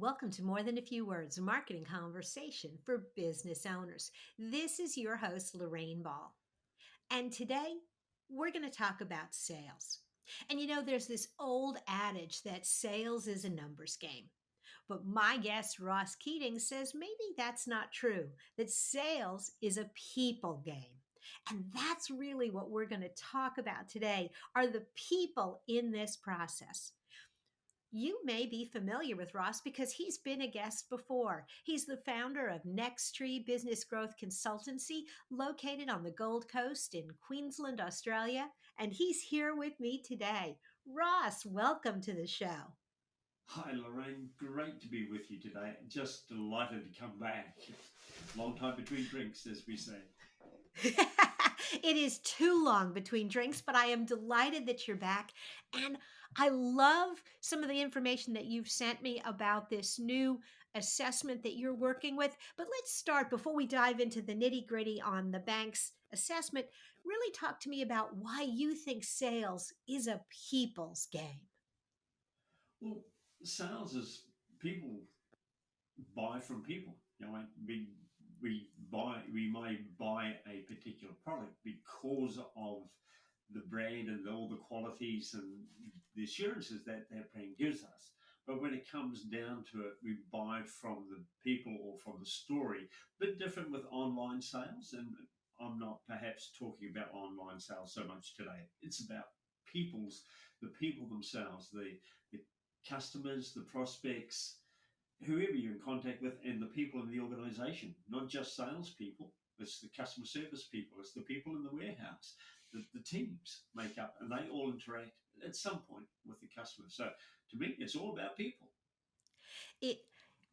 Welcome to More Than a Few Words, a marketing conversation for business owners. This is your host, Lorraine Ball. And today we're going to talk about sales. And there's this old adage that sales is a numbers game. But my guest, Ross Keating, says maybe that's not true, that sales is a people game. And that's really what we're going to talk about today are the people in this process. You may be familiar with Ross because he's been a guest before. He's the founder of Next Tree Business Growth Consultancy, located on the Gold Coast in Queensland, Australia, and he's here with me today. Ross, welcome to the show. Hi, Lorraine. Great to be with you today. Just delighted to come back. Long time between drinks, as we say. It is too long between drinks, but I am delighted that you're back. And I love some of the information that you've sent me about this new assessment that you're working with. But let's start before we dive into the nitty gritty on the bank's assessment. Really talk to me about why you think sales is a people's game. Well, sales is people buy from people. We may buy a particular product because of the brand and all the qualities and the assurances that that brand gives us. But when it comes down to it, we buy from the people or from the story. A bit different with online sales, and I'm not perhaps talking about online sales so much today. It's about the people themselves, the customers, the prospects, whoever you're in contact with, and the people in the organization, not just salespeople. It's the customer service people, it's the people in the warehouse. The teams make up, and they all interact at some point with the customer. So to me, it's all about people. It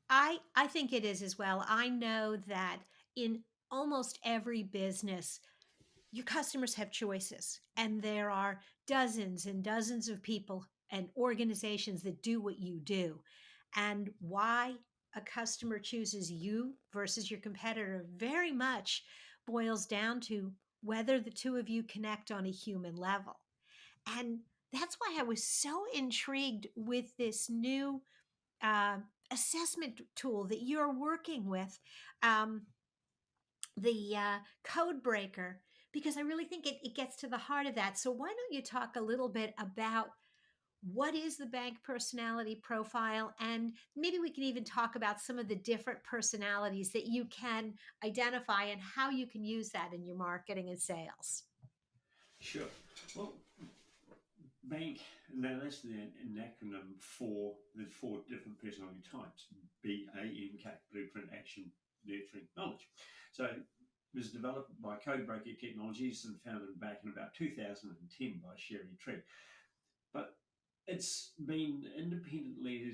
I think it is as well. I know that in almost every business your customers have choices, and there are dozens and dozens of people and organizations that do what you do. And why a customer chooses you versus your competitor very much boils down to whether the two of you connect on a human level. And that's why I was so intrigued with this new uh, assessment tool that you're working with. Um, the code breaker, because I really think it gets to the heart of that. So, why don't you talk a little bit about what is the bank personality profile? And maybe we can even talk about some of the different personalities that you can identify and how you can use that in your marketing and sales. Sure. Well, bank, now that's an acronym for the four different personality types: BANK, Blueprint, Action, Nurturing, Knowledge. So it was developed by Codebreaker Technologies and founded back in about 2010 by Sherry Tree. But it's been independently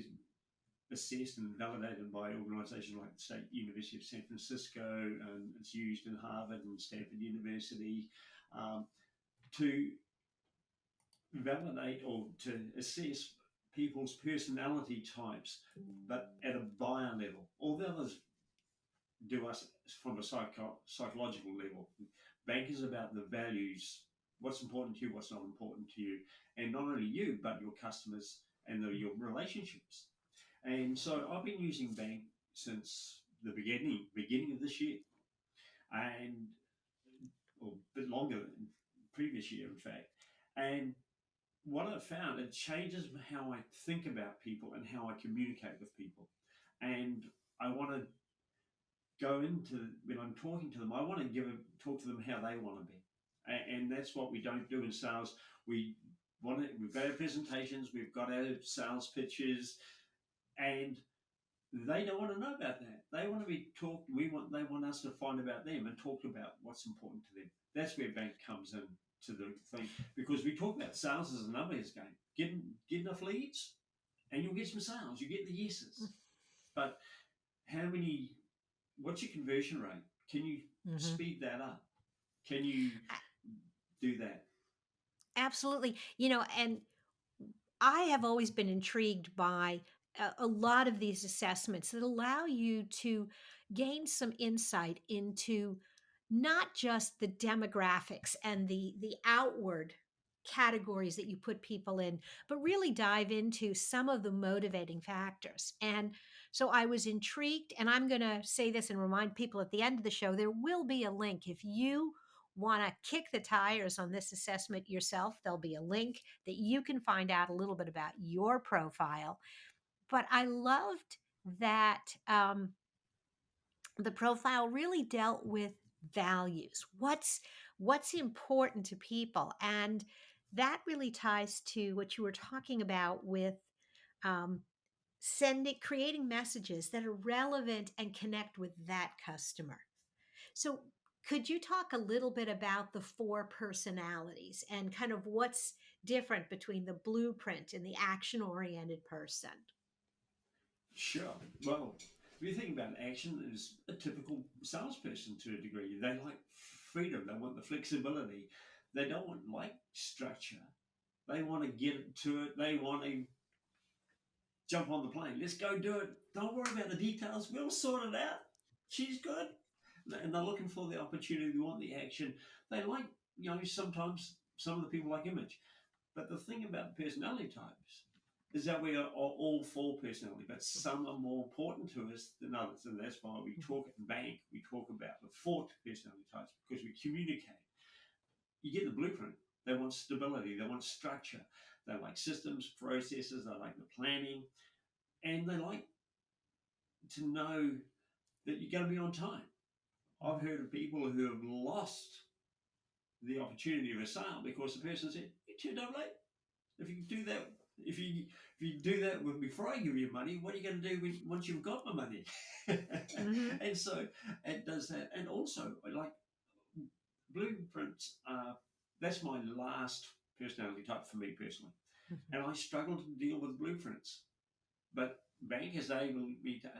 assessed and validated by organisations like the State University of San Francisco, and it's used in Harvard and Stanford University um, to validate or to assess people's personality types, but at a buyer level. All the others do us from a psychological level. Bank is about the values, what's important to you, what's not important to you, and not only you, but your customers and your relationships. And so I've been using Bank since the beginning of this year, and or a bit longer than previous year, in fact. And what I've found, it changes how I think about people and how I communicate with people. And I want to go into, when I'm talking to them, I want to talk to them how they want to be. And that's what we don't do in sales. We've got our presentations, we've got our sales pitches, and they don't want to know about that. They want to be talked. They want us to find about them and talk about what's important to them. That's where bank comes in to the thing, because we talk about sales as a numbers game. Get enough leads, and you'll get some sales. You get the yeses. But how many? What's your conversion rate? Can you Mhm. speed that up? Can you do that? Absolutely. And I have always been intrigued by a lot of these assessments that allow you to gain some insight into not just the demographics and the outward. categories that you put people in, but really dive into some of the motivating factors. And so I was intrigued, and I'm going to say this and remind people at the end of the show there will be a link. If you want to kick the tires on this assessment yourself, there'll be a link that you can find out a little bit about your profile. But I loved that the profile really dealt with values. What's important to people, and that really ties to what you were talking about with um, sending creating messages that are relevant and connect with that customer. So could you talk a little bit about the four personalities and kind of what's different between the blueprint and the action oriented person? Sure. Well, if you think about action as a typical salesperson to a degree, they like freedom. They want the flexibility. They don't want like structure. They want to get to it. They want to jump on the plane. Let's go do it. Don't worry about the details. We'll sort it out. She's good. And they're looking for the opportunity. They want the action. They like, sometimes some of the people like image. But the thing about personality types is that we are all for personality, but some are more important to us than others. And that's why we talk at bank, we talk about the four personality types because we communicate. You get the blueprint. They want stability, they want structure, they like systems, processes, they like the planning, and they like to know that you're going to be on time. I've heard of people who have lost the opportunity of a sale because the person said, "You're too damn late. If you do that, if you do that with before I give you money, what are you going to do once you've got my money?" Hmm. And so it does that. And also, like blueprints, that's my last personality type for me personally. And I struggle to deal with blueprints. But bank has able me to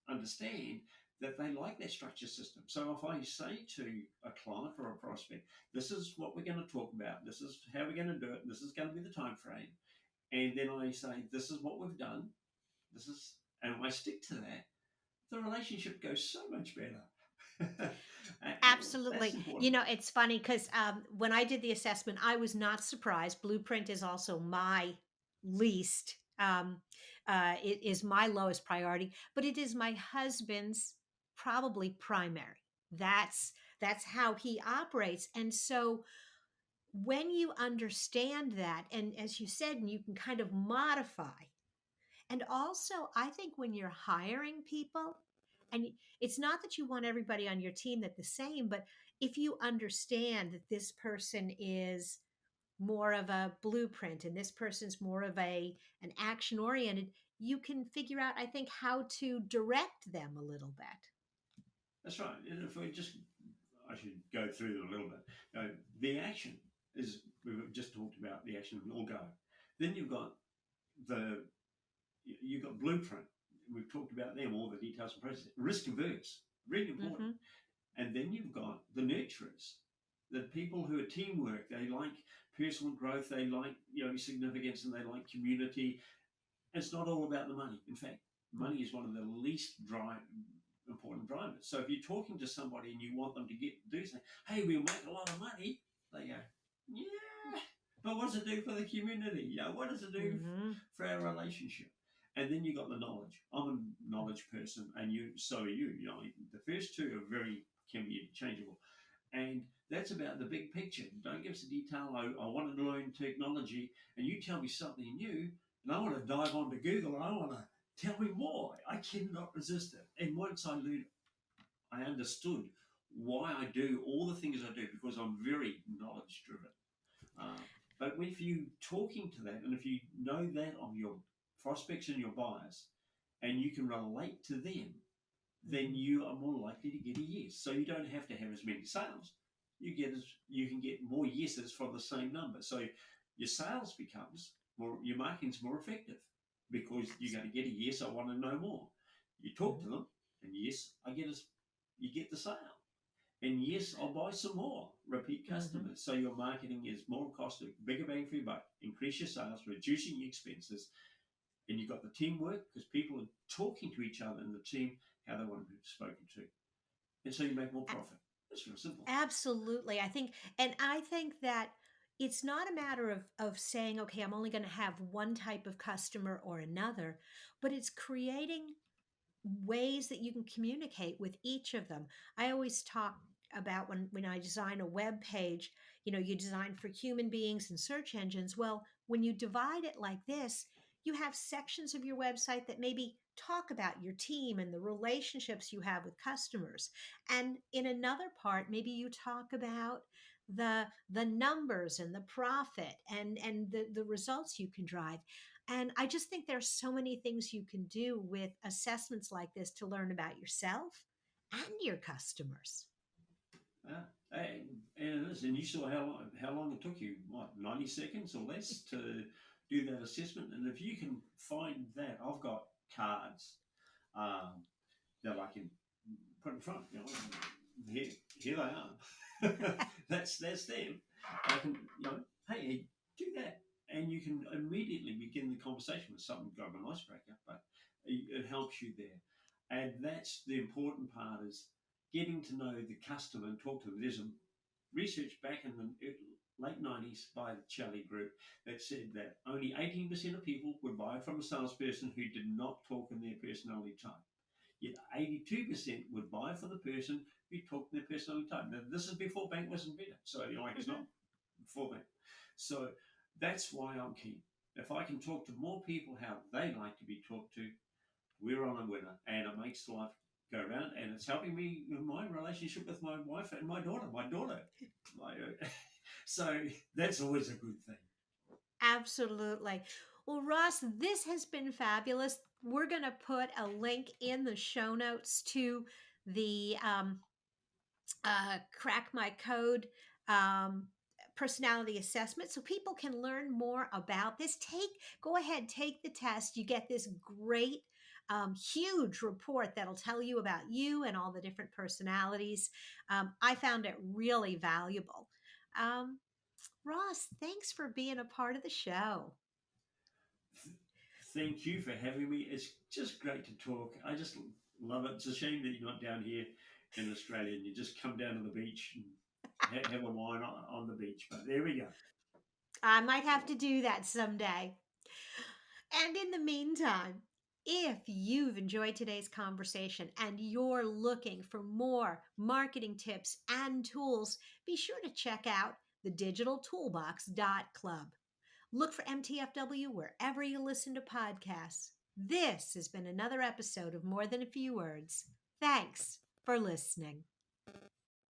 understand that they like their structure system. So if I say to a client or a prospect, this is what we're going to talk about, this is how we're going to do it, this is going to be the time frame, and then I say, this is what we've done, this is, and I stick to that, the relationship goes so much better. And that's Absolutely. important. It's funny because when I did the assessment, I was not surprised. Blueprint is also my least, it is my lowest priority, but it is my husband's probably primary. That's how he operates. And so when you understand that, and as you said, and you can kind of modify, and also, I think when you're hiring people, and it's not that you want everybody on your team that the same, but if you understand that this person is more of a blueprint and this person's more of an action oriented, you can figure out, I think, how to direct them a little bit. That's right. And if we just, I should go through them a little bit. The action is, we've just talked about the action, all go. Then the you've got blueprint. We've talked about them, all the details and process. Risk averse, really important. Hmm. And then you've got the nurturers, the people who are teamwork. They like personal growth. They like significance, and they like community. It's not all about the money. In fact, money is one of the least important drivers. So if you're talking to somebody and you want them to do something, hey, we'll make a lot of money. They go, yeah, but what does it do for the community? What does it do Hmm. for our relationship? And then you got the knowledge. I'm a knowledge person, and so are you. The first two are can be interchangeable, and that's about the big picture. Don't give us a detail. I want to learn technology, and you tell me something new, and I want to dive onto Google, and I want to tell me more. I cannot resist it. And once I learned, I understood why I do all the things I do because I'm very knowledge driven. Uh, but if you talking to that, and if you know that of your prospects and your buyers, and you can relate to them, then Hmm. you are more likely to get a yes. So you don't have to have as many sales. You can get more yeses from the same number. So your sales becomes more, your marketing's more effective because you're going to get a yes. I want to know more. You talk to Hmm. them, and yes, you get the sale. And yes, I'll buy some more repeat Hmm. customers. So your marketing is more costly, bigger bang for your buck, increase your sales, reducing your expenses, and you've got the teamwork because people are talking to each other in the team how they want to be spoken to. And so you make more profit. It's real simple. Absolutely. I think that it's not a matter of saying, okay, I'm only going to have one type of customer or another, but it's creating ways that you can communicate with each of them. I always talk about when I design a web page, you design for human beings and search engines. Well, when you divide it like this, you have sections of your website that maybe talk about your team and the relationships you have with customers. And in another part, maybe you talk about the numbers and the profit and the results you can drive. And I just think there's so many things you can do with assessments like this to learn about yourself and your customers. Uh, and it is. And you saw how long it took you, what, 90 seconds or less to do that assessment. And if you can find that, I've got cards um, that I can put in front. Here they are. That's them. I can, hey, do that, and you can immediately begin the conversation with something of an icebreaker, but it helps you there, and that's the important part is getting to know the customer and talk to them. There's a research back in the late 90s by the Charlie Group that said that only 18% of people would buy from a salesperson who did not talk in their personality type. Yet 82% would buy for the person who talked in their personality type. Now, this is before bank was invented, so it's not Mhm. before bank. So that's why I'm keen. If I can talk to more people how they like to be talked to, we're on a winner, and it makes life go round, and it's helping me in my relationship with my wife and my daughter. So that's always a good thing. Absolutely. Well, Ross, this has been fabulous. We're going to put a link in the show notes to the Crack My Code um, personality assessment so people can learn more about this. Go ahead, take the test. You get this great, huge report that'll tell you about you and all the different personalities. I found it really valuable. Um, Ross, thanks for being a part of the show. Thank you for having me. It's just great to talk. I just love it. It's a shame that you're not down here in Australia and you just come down to the beach and have a wine on the beach. But there we go. I might have to do that someday. And in the meantime, if you've enjoyed today's conversation and you're looking for more marketing tips and tools, be sure to check out the digitaltoolbox.club. Look for MTFW wherever you listen to podcasts. This has been another episode of More Than a Few Words. Thanks for listening.